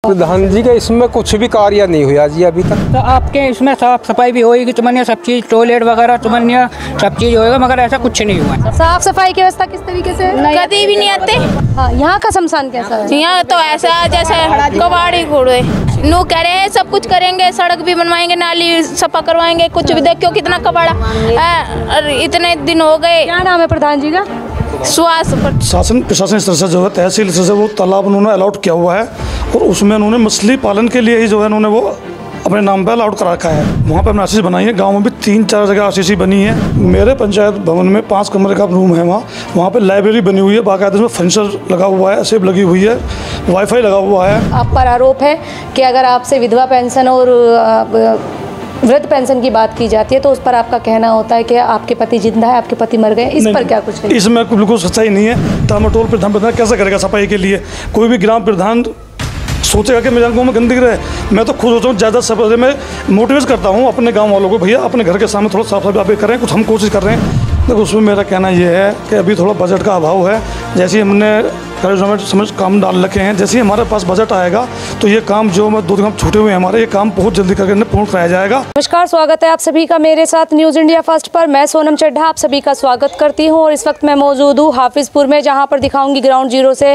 प्रधान जी का इसमें कुछ भी कार्य नहीं हुआ जी अभी तक। तो आपके इसमें साफ सफाई भी होगी तुमने, सब चीज टॉयलेट वगैरह तुमने सब चीज होएगा, मगर ऐसा कुछ नहीं हुआ। साफ सफाई की व्यवस्था किस तरीके से? कभी भी नहीं आते। हाँ, यहाँ का शमशान कैसा है? यहाँ तो ऐसा जैसे कबाड़ी घोड़े नू कह रहे हैं, सब कुछ करेंगे, सड़क भी बनवाएंगे, नाली सफा करवाएंगे, कुछ भी देखो कितना कबाड़ा है। इतने दिन हो गए। क्या नाम है प्रधान जी का? शासन प्रशासन स्तर से जो है तहसील स्तर से वो तालाब उन्होंने अलॉट किया हुआ है और उसमें उन्होंने मछली पालन के लिए ही जो है उन्होंने वो अपने नाम पर अलॉट करा रखा है। वहाँ पर हमने आरसीसी बनाई है। गांव में भी 3-4 जगह आरसीसी बनी है। मेरे पंचायत भवन में 5 कमरे का रूम है। वहाँ पे लाइब्रेरी बनी हुई है, बाकायदा इसमें फर्नीचर लगा हुआ है, सेब लगी हुई है, वाईफाई लगा हुआ है। आप पर आरोप है कि अगर आपसे विधवा पेंशन और वृद्ध पेंशन की बात की जाती है तो उस पर आपका कहना होता है कि आपके पति जिंदा है, आपके पति मर गए। इस पर क्या कुछ है? इसमें बिल्कुल सच्चाई नहीं है। तामाटोल प्रधान कैसे करेगा सफाई के लिए? कोई भी ग्राम प्रधान सोचेगा कि मेरे गाँव में गंदगी रहे? मैं तो खुद सोचता हूँ ज़्यादा सफाई में मोटिवेट करता हूँ अपने गाँव वालों को, भैया अपने घर के सामने थोड़ा साफ सफाई करें, कुछ हम कोशिश कर रहे हैं। देखो उसमें मेरा कहना ये है कि अभी थोड़ा बजट का अभाव है। जैसे हमने समझ काम डाल रखे हैं, जैसे ही हमारे पास बजट आएगा तो ये काम जो 2 काम छूटे हुए हैं हमारे, ये काम बहुत जल्दी करके पूर्ण कराया जाएगा। नमस्कार, स्वागत है आप सभी का मेरे साथ न्यूज़ इंडिया फर्स्ट पर। मैं सोनम चड्ढा आप सभी का स्वागत करती हूं और इस वक्त मैं मौजूद हूं हाफिजपुर में, जहां पर दिखाऊंगी ग्राउंड जीरो से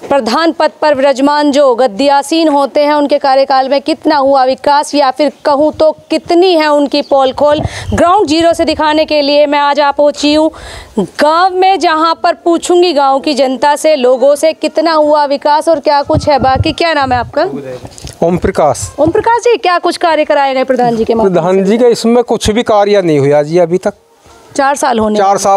प्रधान पद पर विराजमान जो गद्दीआसीन होते हैं उनके कार्यकाल में कितना हुआ विकास, या फिर कहूँ तो कितनी है उनकी पोल खोल। ग्राउंड जीरो से दिखाने के लिए मैं आज आ पहुँची हूँ गाँव में, जहाँ पर पूछूंगी गाँव की जनता से, लोगों से कितना हुआ विकास और क्या कुछ है बाकी। क्या नाम है आपका? ओम प्रकाश। ओम प्रकाश जी, क्या कुछ कार्य कराए गए प्रधान जी के? प्रधान जी का इसमें कुछ भी कार्य नहीं हुआ जी अभी तक। 4 साल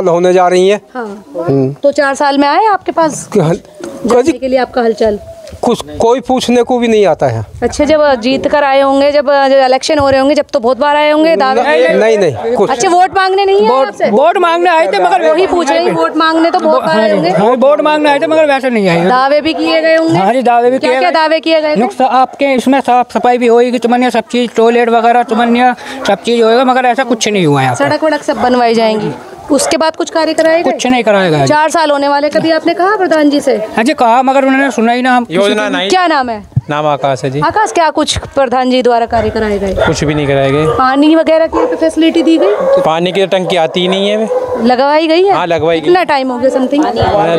होने जा रही है। हाँ। तो 4 साल में आए आपके पास जानने के लिए आपका हलचल? कुछ कोई पूछने को भी नहीं आता है। अच्छा, जब जीत कर आए होंगे, जब इलेक्शन हो रहे होंगे, जब तो बहुत बार आए होंगे दावे? नहीं कुछ। अच्छा, वोट मांगने नहीं है आपसे? वोट मांगने आए थे, मगर वही पूछ रही, वोट मांगने तो बहुत बार आए होंगे। हाँ, वोट मांगने आए थे मगर वैसे नहीं आए। दावे भी किए गए होंगे? हाँ जी, दावे भी किए गए। क्या दावे किए गए? आपके इसमें साफ सफाई भी होगी तुमने, सब चीज टॉयलेट वगैरह तुमने सब चीज होएगा, मगर ऐसा कुछ नहीं हुआ है। सड़क वड़क सब बनवाई जाएंगी, उसके बाद कुछ कार्य कराएगा? कुछ नहीं कराएगा। 4 साल होने वाले, कभी आपने कहा प्रधान जी से? हाँ जी कहा, मगर उन्होंने सुना ही ना। हम योजना नहीं। क्या नाम है? नाम आकाश है जी। आकाश, क्या कुछ प्रधान जी द्वारा कार्य कराए गए? कुछ भी नहीं कराए गए। पानी वगैरह की फैसिलिटी दी गई? पानी की टंकी आती ही नहीं है। लगवाई गई है? हाँ, लगवाई गई। कितना टाइम हो गया? समथिंग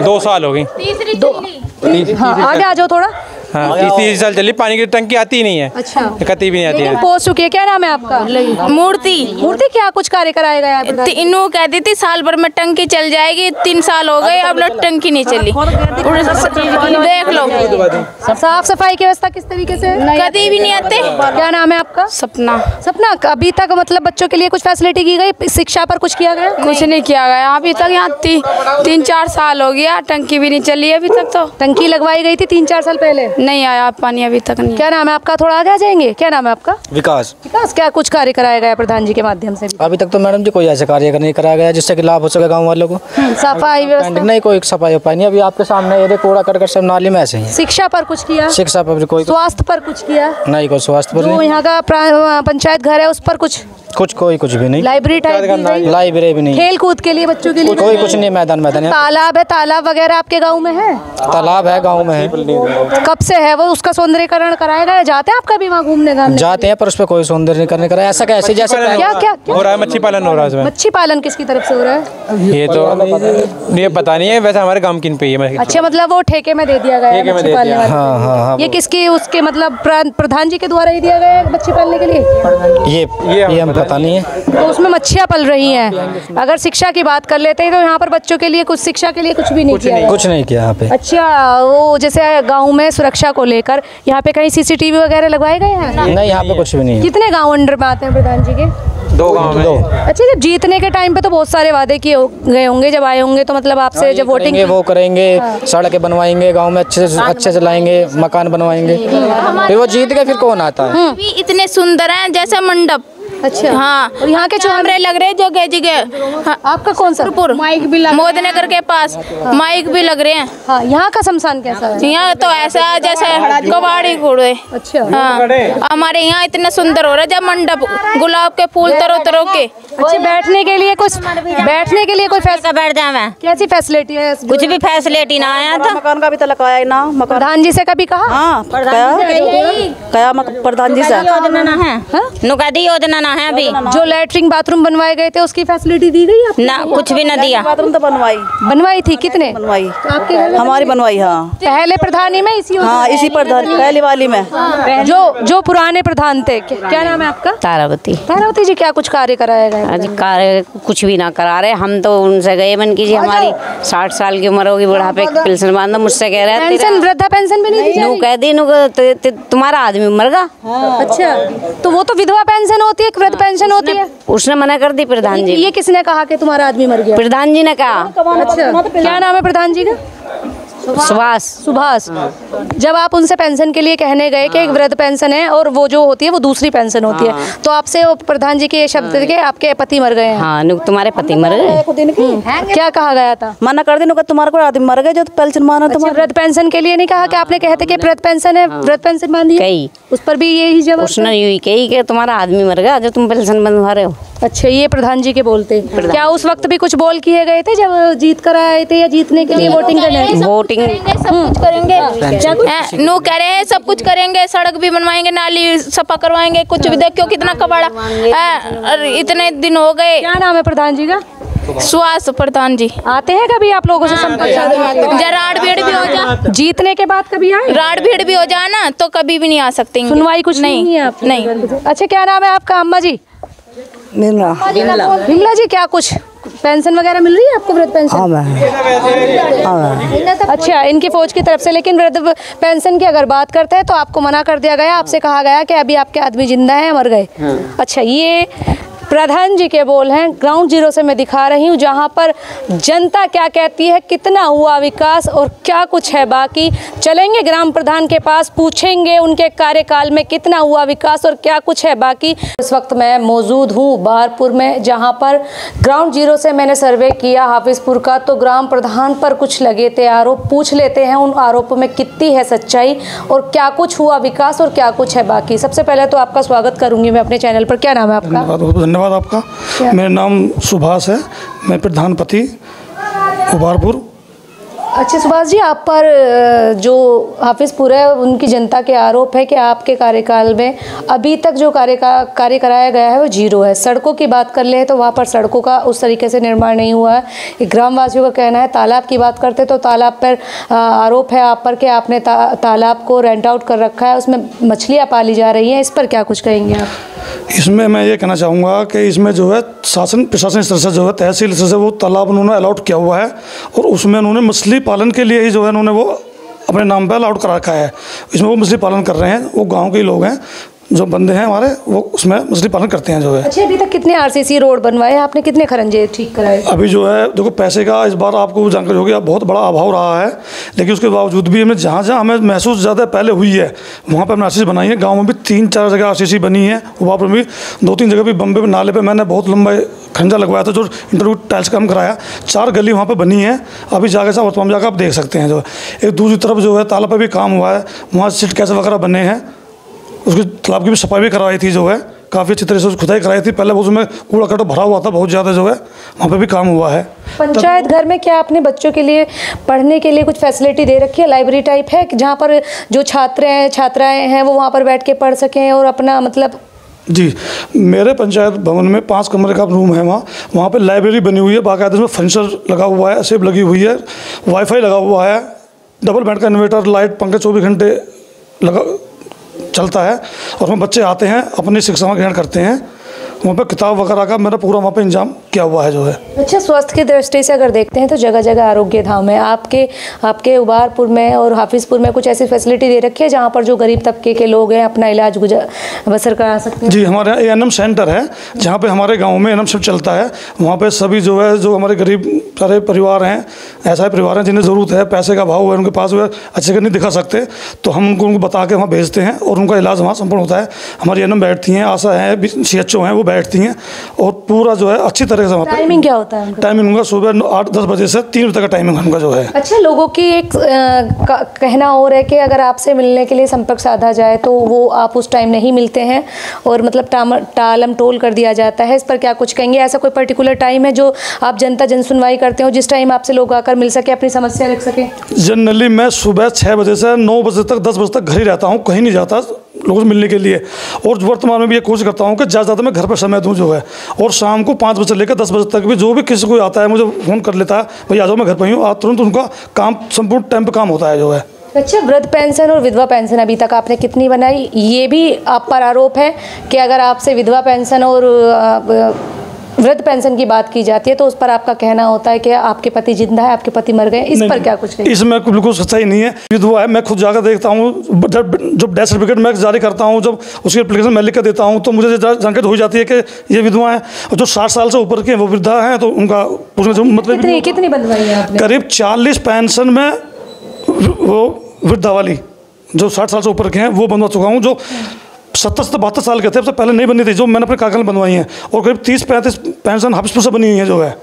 2 साल हो गई। हाँ, आगे आ जाओ थोड़ा। हाँ, 30 साल चली, पानी की टंकी आती ही नहीं है। अच्छा, कती भी नहीं आती है। पहुंच चुकी है। क्या नाम है आपका? मूर्ति, क्या कुछ कार्य कराया गया है? इन्हों कहती थी साल भर में टंकी चल जाएगी, 3 साल हो गए, अब लोग टंकी नहीं चली। देख लो। साफ सफाई की व्यवस्था किस तरीके से? कभी भी नहीं आते। क्या नाम है आपका? सपना। अभी तक मतलब बच्चों के लिए कुछ फैसिलिटी की गई? शिक्षा पर कुछ किया गया? कुछ नहीं किया गया अभी तक। यहाँ 3-4 साल हो गया, टंकी भी नहीं चली अभी तक। तो टंकी लगवाई गई थी 3-4 साल पहले, नहीं आया पानी अभी तक नहीं। क्या नाम है आपका? थोड़ा आगे आ जाएंगे। क्या नाम है आपका? विकास। क्या कुछ कार्य कराया गया प्रधान जी के माध्यम से? अभी तक तो मैडम जी कोई ऐसा कार्य नहीं कराया गया जिससे कि लाभ हो सके गाँव वालों को। सफाई व्यवस्था नहीं, कोई सफाई हो पाई नहीं। अभी आपके सामने ये कूड़ा करकट सब नाली में ऐसे ही। शिक्षा पर कुछ किया? शिक्षा पर कोई। स्वास्थ्य पर कुछ किया? नहीं, कोई स्वास्थ्य पर नहीं। यहाँ का पंचायत घर है उस पर कुछ कुछ भी नहीं। लाइब्रेरी भी नहीं। खेल कूद के लिए बच्चों के लिए कोई कुछ नहीं। मैदान तालाब है? तालाब वगैरह आपके गाँव में है? तालाब है, गाँव में है। कब से है वो? उसका सौंदर्यीकरण कराया गया? जाते हैं आप कभी वहाँ घूमने? जाते हैं, पर उस पर कोई सौंदर्यीकरण करा ऐसा कैसे? जैसे क्या हो रहा है? मच्छी पालन हो रहा है। मच्छी पालन किसकी तरफ से हो रहा है? ये तो ये पता नहीं है, वैसे हमारे गांव किन पे है। अच्छा, मतलब वो ठेके में दे दिया गया है मच्छी पालने वाले? हाँ। ये किसकी, उसके मतलब प्रधान जी के द्वारा ही दिया गया है मच्छी पालने के लिए? ये हमें पता नहीं है। तो उसमें मच्छियाँ पल रही हैं। अगर शिक्षा की बात कर लेते हैं तो यहाँ पर बच्चों के लिए कुछ शिक्षा के लिए कुछ भी नहीं किया? कुछ नहीं किया यहाँ पे। अच्छा, वो जैसे गाँव में सुरक्षा को लेकर यहाँ पे कहीं CCTV वगैरह लगवाए गए हैं? नहीं, यहाँ पे कुछ भी नहीं है। कितने गाँव अंडर में आते हैं प्रधान जी के? 2 गाँव में। अच्छा, जब जीतने के टाइम पे तो बहुत सारे वादे किए गए होंगे जब आए होंगे, तो मतलब आपसे जब वोटिंग वो करेंगे, सड़कें बनवाएंगे, गांव में अच्छे चलाएंगे, मकान बनवाएंगे। फिर वो जीत गए, फिर कौन आता है? इतने सुंदर हैं जैसे मंडप। अच्छा। हाँ, और यहाँ के कैमरे लग रहे जगह जगह। हाँ, आपका कौन सा? माइक भी लग मोदी नगर के पास माइक भी लग रहे हैं। हाँ, यहाँ का शमशान कैसा है? यहाँ तो ऐसा है जैसे कबाड़ी घोड़े। अच्छा। हाँ, हमारे यहाँ इतना सुंदर हो रहा है जब मंडप गुलाब के फूल तरो तरो के। अच्छा, बैठने के लिए कोई कैसे बैठ जाए मैं? कैसी फैसिलिटी है? कुछ भी फैसिलिटी ना आया था। मकान का भी तो लगाया ना मकान। प्रधान जी से कभी कहा? हाँ, कया प्रधान जी से योजना ना है, नुकदी योजना ना है अभी। जो लैट्रिन बाथरूम बनवाए गए थे उसकी फैसिलिटी दी गई आपको? ना, कुछ भी ना दिया। बाथरूम तो बनवाई थी? कितने बनवाई? आपके घर में? हमारी बनवाई। हाँ, पहले प्रधानी में इसी हाँ, इसी प्रधान पहली वाली में। जो पुराने प्रधान थे, क्या नाम है आपका? तारावती। तारावती जी, क्या कुछ कार्य कराया गया? आज कार्य कुछ भी ना करा रहे। हम तो उनसे गए मन कीजिए, हमारी 60 साल की उम्र होगी, बुढ़ापे की पेंशन बांधो। मुझसे कह रहे पेंशन, वृद्धा पेंशन भी नहीं दी? नु कह दी तुम्हारा आदमी मर गया। अच्छा, तो वो तो विधवा पेंशन होती है, वृद्ध पेंशन होती है। उसने मना कर दी प्रधान जी। ये किसने कहा कि तुम्हारा आदमी मर गया? प्रधान जी ने कहा। अच्छा, क्या नाम है प्रधान जी का? सुभाष। जब आप उनसे पेंशन के लिए कहने गए कि एक वृद्ध पेंशन है और वो जो होती है वो दूसरी पेंशन होती है, तो आपसे वो प्रधान जी के ये शब्द के आपके पति मर गए हैं? हाँ, तुम्हारे पति मर गए। क्या कहा गया था? मना कर दी तुम्हारे को आदमी मर गए जो पेंशन माना। अच्छा, वृद्ध पेंशन के लिए नहीं कहा कि आपने कहते कि वृद्ध पेंशन है, वृद्ध पेंशन मान दी? कही उस पर भी यही जवाब? उसने यही कही कि तुम्हारा आदमी मर गया जो तुम पेंशन बंधवा रहे हो। अच्छा, ये प्रधान जी के बोलते। क्या उस वक्त भी कुछ बोल किए गए थे जब जीत कर आए थे या जीतने के लिए वोटिंग करने? वोटिंग सब कुछ करेंगे। नो कह रहे हैं सब कुछ करेंगे, सड़क भी बनवाएंगे, नाली सफा करवाएंगे, कुछ भी। देखो कितना कबाड़ा इतने दिन हो गए। क्या नाम है प्रधान जी का? सुहास प्रधान जी। आते हैं कभी आप लोगों से संपर्क? राड भीड़ भी हो जा, जीतने के बाद कभी आए? राड भीड़ भी हो जाए ना तो कभी भी नहीं आ सकते। सुनवाई कुछ नहीं है आप? नहीं। अच्छा, क्या नाम है आपका? अम्मा जी? विमला जी, क्या कुछ पेंशन वगैरह मिल रही है आपको, वृद्ध पेंशन? अच्छा, इनकी फौज की तरफ से। लेकिन वृद्ध पेंशन की अगर बात करते हैं तो आपको मना कर दिया गया, आपसे कहा गया कि अभी आपके आदमी जिंदा है, मर गए। अच्छा, ये प्रधान जी के बोल हैं। ग्राउंड जीरो से मैं दिखा रही हूँ जहाँ पर जनता क्या कहती है, कितना हुआ विकास और क्या कुछ है बाकी। चलेंगे ग्राम प्रधान के पास, पूछेंगे उनके कार्यकाल में कितना हुआ विकास और क्या कुछ है बाकी। इस वक्त मैं मौजूद हूँ बहारपुर में, जहाँ पर ग्राउंड जीरो से मैंने सर्वे किया हाफिजपुर का, तो ग्राम प्रधान पर कुछ लगे थे आरोप। पूछ लेते हैं उन आरोपों में कितनी है सच्चाई और क्या कुछ हुआ विकास और क्या कुछ है बाकी। सबसे पहले तो आपका स्वागत करूँगी मैं अपने चैनल पर। क्या नाम है आपका? धन्यवाद आपका। मेरा नाम सुभाष है, मैं प्रधान पति बहारपुर। अच्छा सुभाष जी, आप पर जो हाफिजपुर है उनकी जनता के आरोप है कि आपके कार्यकाल में अभी तक जो कार्य कराया गया है वो जीरो है। सड़कों की बात कर ले तो वहाँ पर सड़कों का उस तरीके से निर्माण नहीं हुआ है। ग्रामवासियों का कहना है। तालाब की बात करते तो तालाब पर आरोप है आप पर कि आपने तालाब को रेंट आउट कर रखा है, उसमें मछलियाँ पाली जा रही हैं। इस पर क्या कुछ कहेंगे आप? इसमें मैं ये कहना चाहूँगा कि इसमें जो है शासन प्रशासन स्तर से जो है तहसील स्तर से वो तालाब उन्होंने अलाउट किया हुआ है और उसमें उन्होंने मछली पालन के लिए ही जो है उन्होंने वो अपने नाम पे अलाउट करा रखा है। इसमें वो मछली पालन कर रहे हैं, वो गांव के ही लोग हैं जो बंदे हैं हमारे, वो उसमें मछली पालन करते हैं जो है। अच्छा, अभी तक कितने आरसीसी रोड बनवाए आपने, कितने खरंजे ठीक कराए? अभी जो है देखो पैसे का इस बार आपको जानकारी होगी, बहुत बड़ा अभाव रहा है, लेकिन उसके बावजूद भी हमने जहाँ जहाँ हमें महसूस ज़्यादा पहले हुई है वहाँ पर हमने आरसीसी बनाई है। गाँव में भी 3-4 जगह आरसीसी बनी है, वहाँ पर भी 2-3 जगह भी बम्बे नाले पर मैंने बहुत लंबा खंजा लगवाया था जो इंटरव्यू टाइल्स काम कराया। 4 गली वहाँ पर बनी है, अभी जाकर साहब वर्तमान जाकर आप देख सकते हैं। जो एक दूसरी तरफ जो है तालाब पर भी काम हुआ है, वहाँ सीट कैसे वगैरह बने हैं, उसकी तालाब की भी सफाई भी करवाई थी जो है, काफ़ी अच्छी तरह से खुदाई कराई थी। पहले वो उसमें कूड़ा कटो भरा हुआ था बहुत ज़्यादा, जो है वहाँ पे भी काम हुआ है। पंचायत घर में क्या अपने बच्चों के लिए पढ़ने के लिए कुछ फैसिलिटी दे रखी है? लाइब्रेरी टाइप है जहाँ पर जो छात्र हैं छात्राएँ हैं वो वहाँ पर बैठ के पढ़ सकें और अपना मतलब? जी, मेरे पंचायत भवन में 5 कमरे का रूम है, वहाँ पर लाइब्रेरी बनी हुई है, बाकायदा उसमें फर्नीचर लगा हुआ है, सेब लगी हुई है, वाईफाई लगा हुआ है, डबल बेड का इन्वर्टर, लाइट, पंखा 24 घंटे लगा चलता है और उसमें बच्चे आते हैं अपनी शिक्षा ग्रहण करते हैं। वहाँ पर किताब वगैरह का मेरा पूरा वहाँ पर इंतजाम किया हुआ है जो है। अच्छा, स्वास्थ्य की दृष्टि से अगर देखते हैं तो जगह जगह आरोग्य धाम है। आपके उबारपुर में और हाफिजपुर में कुछ ऐसी फैसिलिटी दे रखी है जहाँ पर जो गरीब तबके के लोग हैं अपना इलाज बसर करा सकते हैं? जी, हमारे यहाँ एएनएम सेंटर है जहाँ पे हमारे गांव में एएनएम शिफ्ट चलता है। वहाँ पे सभी जो है, जो हमारे गरीब सारे परिवार हैं, ऐसा परिवार हैं जिन्हें ज़रूरत है, पैसे का भाव है उनके पास, वे अच्छे कर नहीं दिखा सकते, तो हम उनको बता के वहाँ भेजते हैं और उनका इलाज वहाँ संपूर्ण होता है। हमारी एएनएम बैठती हैं, आशा है, सीएचओ हैं, वो बैठती हैं और पूरा जो है अच्छी तरह से। टाइमिंग क्या होता है? टाइमिंग उनका सुबह 8-10 बजे से 3 बजे तक का टाइमिंग उनका जो है। अच्छा, लोगों की एक कहना और है कि अगर आपसे मिलने के लिए संपर्क साधा जाए तो वो आप उस टाइम नहीं मिलते हैं और मतलब टालम टोल कर दिया जाता है। इस पर क्या कुछ कहेंगे? ऐसा कोई पर्टिकुलर टाइम है जो आप जन सुनवाई करते हो, जिस टाइम आपसे लोग आकर मिल सके, अपनी समस्या रख सके? जनरली मैं सुबह 6 बजे से 9 बजे तक, 10 बजे तक घर ही रहता हूँ, कहीं नहीं जाता लोगों से मिलने के लिए। और वर्तमान में भी ये कोशिश करता हूँ कि ज़्यादा मैं घर पर समय दूँ जो है। और शाम को 5 बजे से लेकर 10 बजे तक भी जो भी किसी को आता है मुझे फ़ोन कर लेता है, भाई आ जाओ मैं घर पर ही हूँ, तुरंत उनका काम संपूर्ण टाइम पर काम होता है जो है। अच्छा, वृद्ध पेंशन और विधवा पेंशन अभी तक आपने कितनी बनाई? ये भी आप पर आरोप है कि अगर आपसे विधवा पेंशन और वृद्ध पेंशन की बात की जाती है तो उस पर आपका कहना होता है कि आपके पति जिंदा है, आपके पति मर गए। इस पर क्या कुछ कहेंगे? इसमें बिल्कुल सच्चाई नहीं है। विधवा है, मैं खुद जाकर देखता हूँ, जब डेथ सर्टिफिकेट मैं जारी करता हूँ, जब उसकी एप्लीकेशन मैं लिख कर देता हूँ तो मुझे जानकारी हो जाती है कि ये विधवा है। और जो 60 साल से ऊपर के वो वृद्धा हैं तो उनका मतलब कितनी बनवाई है आपने? करीब 40 पेंशन में वो वृद्धा वाली जो 60 साल से ऊपर के हैं वो बनवा चुका हूँ। जो 70 से 72 साल के थे, सबसे पहले नहीं बनी थी, जो मैंने अपने कागज बनवाई हैं। और करीब 30-35 पेंशन हाफिजपुर से बनी हुई हैं जो है।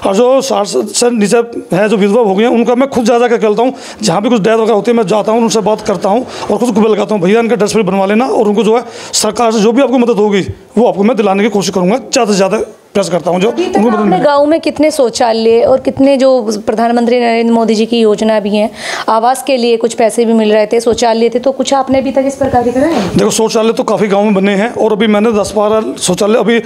और जो 60 से नीचे है, जो विधवा हो गई हैं, उनका मैं खुद ज़्यादा क्या करता हूँ, जहाँ भी कुछ डेथ वगैरह होती है मैं जाता हूँ, उनसे बात करता हूँ और खुद को लगाता हूँ, भैया इनका डेथ सर्टिफिकेट बनवा लेना। और उनको जो है सरकार से जो भी आपको मदद होगी वो आपको मैं दिलाने की कोशिश करूँगा, ज़्यादा से ज़्यादा प्रयास करता हूँ। जो अपने गाँव में कितने शौचालय और कितने जो प्रधानमंत्री नरेंद्र मोदी जी की योजना भी हैं, आवास के लिए कुछ पैसे भी मिल रहे थे, शौचालय थे, तो कुछ आपने अभी तक इस प्रकार के कराए? देखो, शौचालय तो काफ़ी गाँव में बने हैं और अभी मैंने 10-12 शौचालय अभी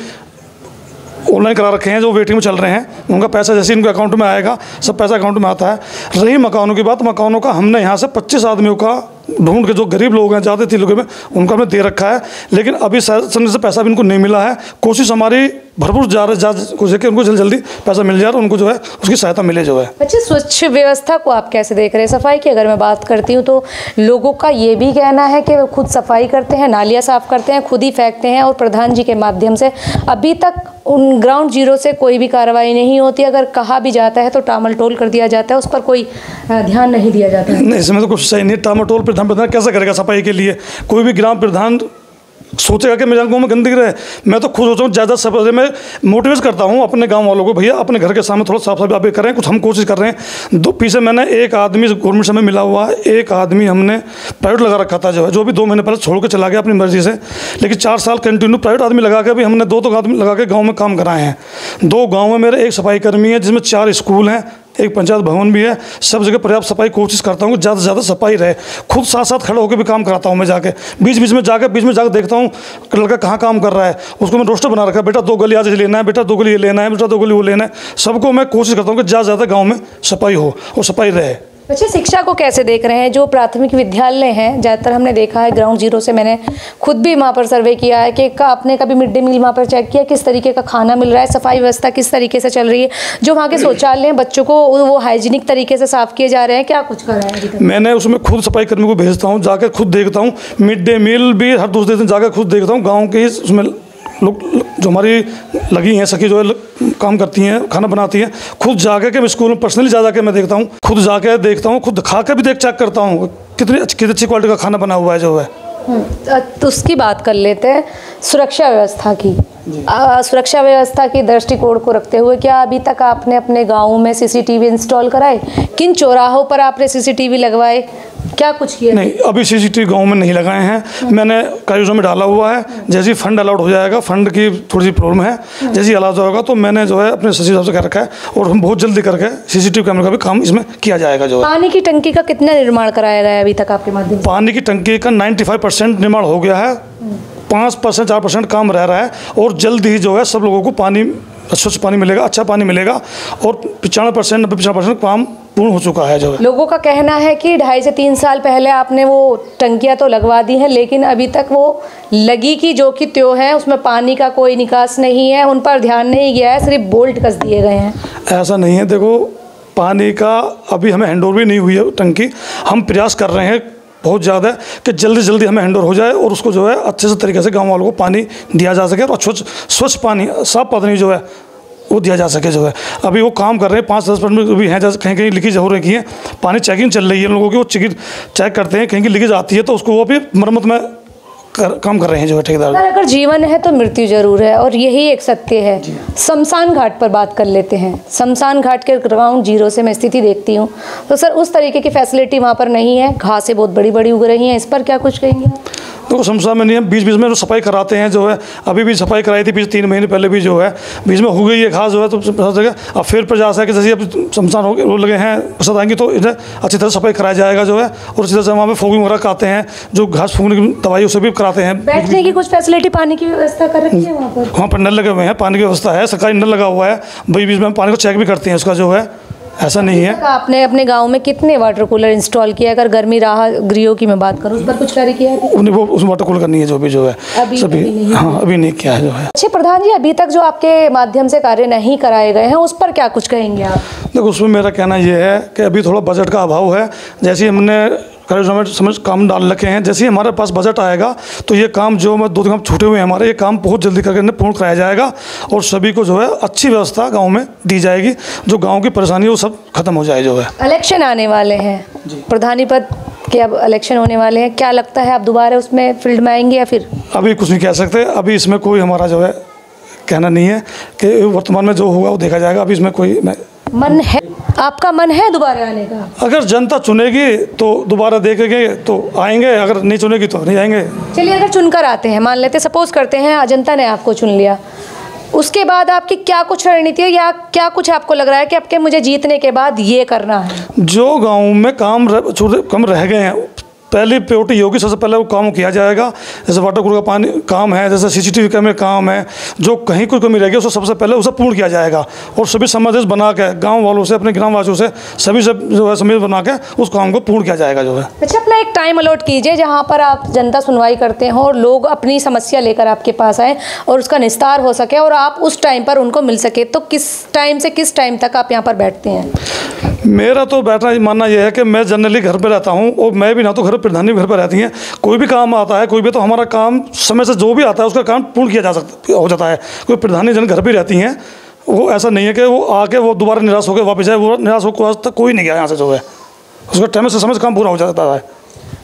ऑनलाइन करा रखे हैं जो वेटिंग में चल रहे हैं। उनका पैसा जैसे इनके अकाउंट में आएगा, सब पैसा अकाउंट में आता है। रही मकानों की बात, मकानों का हमने यहाँ से 25 आदमियों का ढूंढ के, जो गरीब लोग हैं, ज़्यादा थी लोगों में, उनको हमने दे रखा है। लेकिन अभी समय से पैसा भी इनको नहीं मिला है। कोशिश हमारी भरपूर जा रही कि उनको जल्दी पैसा मिल जाए और उनको जो है उसकी सहायता मिले जो है। अच्छा, स्वच्छ व्यवस्था को आप कैसे देख रहे हैं? सफाई की अगर मैं बात करती हूँ तो लोगों का ये भी कहना है कि वो खुद सफाई करते हैं, नालियाँ साफ़ करते हैं, खुद ही फेंकते हैं और प्रधान जी के माध्यम से अभी तक उन ग्राउंड जीरो से कोई भी कार्रवाई नहीं होती। अगर कहा भी जाता है तो टामल टोल कर दिया जाता है, उस पर कोई ध्यान नहीं दिया जाता है। नहीं, इसमें तो कुछ सही नहीं। टामल टोल प्रधान कैसे करेगा सफाई के लिए? कोई भी ग्राम प्रधान सोचेगा कि मेरे गाँव में गंदगी रहे? मैं तो खुद सोचता हूँ ज़्यादा सफाई में मोटिवेट करता हूँ अपने गांव वालों को, भैया अपने घर के सामने थोड़ा साफ सफाई आप करें। कुछ हम कोशिश कर रहे हैं। पीछे मैंने एक आदमी गवर्नमेंट से मिला हुआ, एक आदमी हमने प्राइवेट लगा रखा था जो भी 2 महीने पहले छोड़ के चला गया अपनी मर्जी से। लेकिन 4 साल कंटिन्यू प्राइवेट आदमी लगा के भी हमने 2 आदमी लगा के गाँव में काम कराए हैं। 2 गाँव में मेरे 1 सफाई कर्मी है, जिसमें 4 स्कूल हैं, 1 पंचायत भवन भी है। सब जगह पर्याप्त सफाई कोशिश करता हूँ, ज़्यादा से ज़्यादा सफाई रहे। खुद साथ खड़े होकर भी काम कराता हूँ मैं, जाके बीच में जाकर देखता हूँ लड़का कहाँ काम कर रहा है, उसको मैं रोस्टर बना रखा है, बेटा 2 गली आज लेना है, बेटा 2 गली ये लेना है, बेटा 2 गली वो लेना है। सबको मैं कोशिश करता हूँ कि ज़्यादा से ज़्यादा गाँव में सफाई हो और सफाई रहे। अच्छा, शिक्षा को कैसे देख रहे हैं? जो प्राथमिक विद्यालय हैं, ज़्यादातर हमने देखा है ग्राउंड जीरो से, मैंने खुद भी वहाँ पर सर्वे किया है कि आपने कभी मिड डे मील वहाँ पर चेक किया, किस तरीके का खाना मिल रहा है, सफाई व्यवस्था किस तरीके से चल रही है, जो वहाँ के शौचालय हैं बच्चों को वो हाइजीनिक तरीके से साफ़ किए जा रहे हैं, क्या कुछ कर रहे हैं? मैंने उसमें खुद सफाई कर्मी को भेजता हूँ, जाकर खुद देखता हूँ। मिड डे मील भी हर दूसरे दिन जाकर खुद देखता हूँ। गाँव के उसमें लोग जो हमारी लगी हैं, सखी जो है काम करती हैं, खाना बनाती हैं, खुद जाकर के मैं स्कूल में पर्सनली जा के मैं देखता हूँ, खुद जाकर देखता हूँ, खुद खा कर भी चेक करता हूँ कितनी अच्छी क्वालिटी का खाना बना हुआ है जो है। तो उसकी बात कर लेते हैं, सुरक्षा व्यवस्था की। सुरक्षा व्यवस्था की दृष्टिकोण को रखते हुए क्या अभी तक आपने अपने गाँव में CCTV इंस्टॉल कराए? किन चौराहों पर आपने CCTV लगवाए? क्या कुछ किया? नहीं, अभी CCTV गांव में नहीं लगाए हैं। मैंने कागजों में डाला हुआ है। जैसे ही फंड अलाउड हो जाएगा, फंड की थोड़ी सी प्रॉब्लम है, जैसे ही अलाउड होगा तो मैंने जो है अपने सचिव साहब से कह रखा है और हम बहुत जल्दी करके CCTV कैमरे का भी काम इसमें किया जाएगा। जो पानी की टंकी का कितना निर्माण कराया गया है अभी तक आपके माध्यम से? पानी की टंकी का 95% निर्माण हो गया है, 5% 4% काम रह रहा है और जल्द ही जो है सब लोगों को पानी स्वच्छ पानी मिलेगा, अच्छा पानी मिलेगा और 95% 90% काम पूर्ण हो चुका है जो है। लोगों का कहना है कि 2.5 से 3 साल पहले आपने वो टंकियां तो लगवा दी हैं, लेकिन अभी तक वो लगी की जो कि त्यों है, उसमें पानी का कोई निकास नहीं है, उन पर ध्यान नहीं गया है, सिर्फ बोल्ट कस दिए गए हैं। ऐसा नहीं है, देखो पानी का अभी हमें हैंडओवर भी नहीं हुई है टंकी। हम प्रयास कर रहे हैं बहुत ज़्यादा कि जल्दी जल्दी हमें हैंडओवर हो जाए और उसको जो है अच्छे से तरीके से गांव वालों को पानी दिया जा सके और स्वच्छ पानी, साफ पानी जो है वो दिया जा सके जो है। अभी वो काम कर रहे हैं, 5-10% भी हैं, जैसे कहीं कहीं लीकेज हो रही है, पानी चेकिंग चल रही है लोगों की, वो चेक करते हैं, कहीं की लीकेज आती है तो उसको वो भी मरम्मत में काम कर रहे हैं जो है ठेकेदार। अगर जीवन है तो मृत्यु जरूर है और यही एक सत्य है। शमशान घाट पर बात कर लेते हैं। शमशान घाट के ग्राउंड जीरो से मैं स्थिति देखती हूँ तो सर उस तरीके की फैसिलिटी वहाँ पर नहीं है, घासें बहुत बड़ी बड़ी उग रही हैं, इस पर क्या कुछ कहेंगे? देखो शमशान में नहीं है, बीच बीच में जो सफाई कराते हैं जो है, अभी भी सफाई कराई थी बीच 3 महीने पहले भी जो है, बीच में हो गई है घास जो है, तो जगह अब फिर प्रयास है कि जैसे अब शमशान हो वो लगे हैं बरसात आएंगी तो इन्हें अच्छी तरह सफाई कराया जाएगा जो है। और इसी तरह से वहाँ पे फोगिंग वगैरह कराते हैं, जो घास फूकने की दवाई उसे भी कराते हैं। बैठने की कुछ फैसिलिटी, पानी की व्यवस्था कर रखी है वहाँ पर नल लगे हुए हैं, पानी की व्यवस्था है, सरकारी नल लगा हुआ है, बीच बीच में पानी को चेक भी करते हैं उसका जो है, ऐसा नहीं है। आपने अपने गांव में कितने वाटर कूलर इंस्टॉल किया? अगर गर्मी राहत गृहों की मैं बात करूं, उस पर कुछ कार्य किया है? उन्हें वो उस वाटर कूलर करनी है जो भी जो है सभी, हाँ अभी नहीं किया है जो है। अच्छे प्रधान जी, अभी तक जो आपके माध्यम से कार्य नहीं कराए गए हैं उस पर क्या कुछ कहेंगे आप? देखो उसमें मेरा कहना ये है कि अभी थोड़ा बजट का अभाव है। जैसे हमने समझ काम डाल रखे हैं, जैसे ही हमारे पास बजट आएगा तो ये काम जो 2 काम छूटे हुए हैं हमारे, ये काम बहुत जल्दी करके पूर्ण कराया जाएगा और सभी को जो है अच्छी व्यवस्था गांव में दी जाएगी, जो गांव की परेशानी है वो सब खत्म हो जाए जो है। इलेक्शन आने वाले हैं, प्रधानी पद के अब इलेक्शन होने वाले हैं, क्या लगता है आप दोबारा उसमें फील्ड में आएंगे या फिर? अभी कुछ नहीं कह सकते, अभी इसमें कोई हमारा जो है कहना नहीं है कि वर्तमान में जो होगा वो देखा जाएगा। अभी इसमें कोई मन है, आपका मन है दोबारा आने का? अगर जनता चुनेगी तो दोबारा देखेंगे तो आएंगे, अगर नहीं चुनेगी तो नहीं आएंगे। चलिए, अगर चुनकर आते हैं, मान लेते सपोज करते हैं जनता ने आपको चुन लिया, उसके बाद आपकी क्या कुछ रणनीति है या क्या कुछ आपको लग रहा है कि आपके मुझे जीतने के बाद ये करना है? जो गाँव में काम कम रह गए हैं, पहली प्रायोरिटी होगी, सबसे पहले वो काम किया जाएगा। जैसे वाटर कूलर का पानी काम है, जैसे CCTV कैमरे काम है, जो कहीं कोई कमी रहेगी उसको सबसे पहले उसे पूर्ण किया जाएगा और सभी समादेश बना के गांव वालों से, अपने ग्रामवासियों से सभी से जो है समझ बना के उस काम को पूर्ण किया जाएगा जो है। अच्छा, अपना एक टाइम अलॉट कीजिए जहाँ पर आप जनता सुनवाई करते हो और लोग अपनी समस्या लेकर आपके पास आए और उसका निस्तार हो सके और आप उस टाइम पर उनको मिल सके, तो किस टाइम से किस टाइम तक आप यहाँ पर बैठते हैं? मेरा तो बैठना मानना यह है कि मैं जनरली घर पे रहता हूँ और मैं भी ना तो घर प्रधानी घर पर रहती हैं, कोई भी काम आता है, कोई भी तो हमारा काम समय से जो भी आता है उसका काम पूर्ण किया हो जाता है। कोई प्रधानी जन घर पे रहती हैं, वो ऐसा नहीं है कि वो आके वो दोबारा निराश होकर वापस जाए, वो निराश होकर आज तक कोई नहीं गया यहाँ से जो है, उसका टाइम से समय से काम पूरा हो जाता है।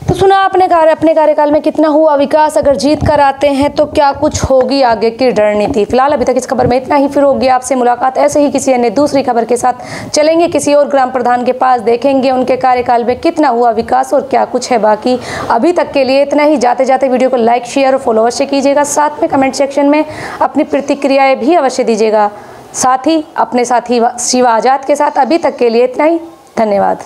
तो सुना आपने अपने कार्यकाल में कितना हुआ विकास, अगर जीत कर आते हैं तो क्या कुछ होगी आगे की रणनीति? फिलहाल अभी तक इस खबर में इतना ही, फिर होगी आपसे मुलाकात ऐसे ही किसी अन्य दूसरी खबर के साथ। चलेंगे किसी और ग्राम प्रधान के पास, देखेंगे उनके कार्यकाल में कितना हुआ विकास और क्या कुछ है बाकी। अभी तक के लिए इतना ही। जाते जाते वीडियो को लाइक, शेयर और फॉलो अवश्य कीजिएगा, साथ में कमेंट सेक्शन में अपनी प्रतिक्रियाएँ भी अवश्य दीजिएगा, साथ ही अपने साथी शिवा आजाद के साथ। अभी तक के लिए इतना ही, धन्यवाद।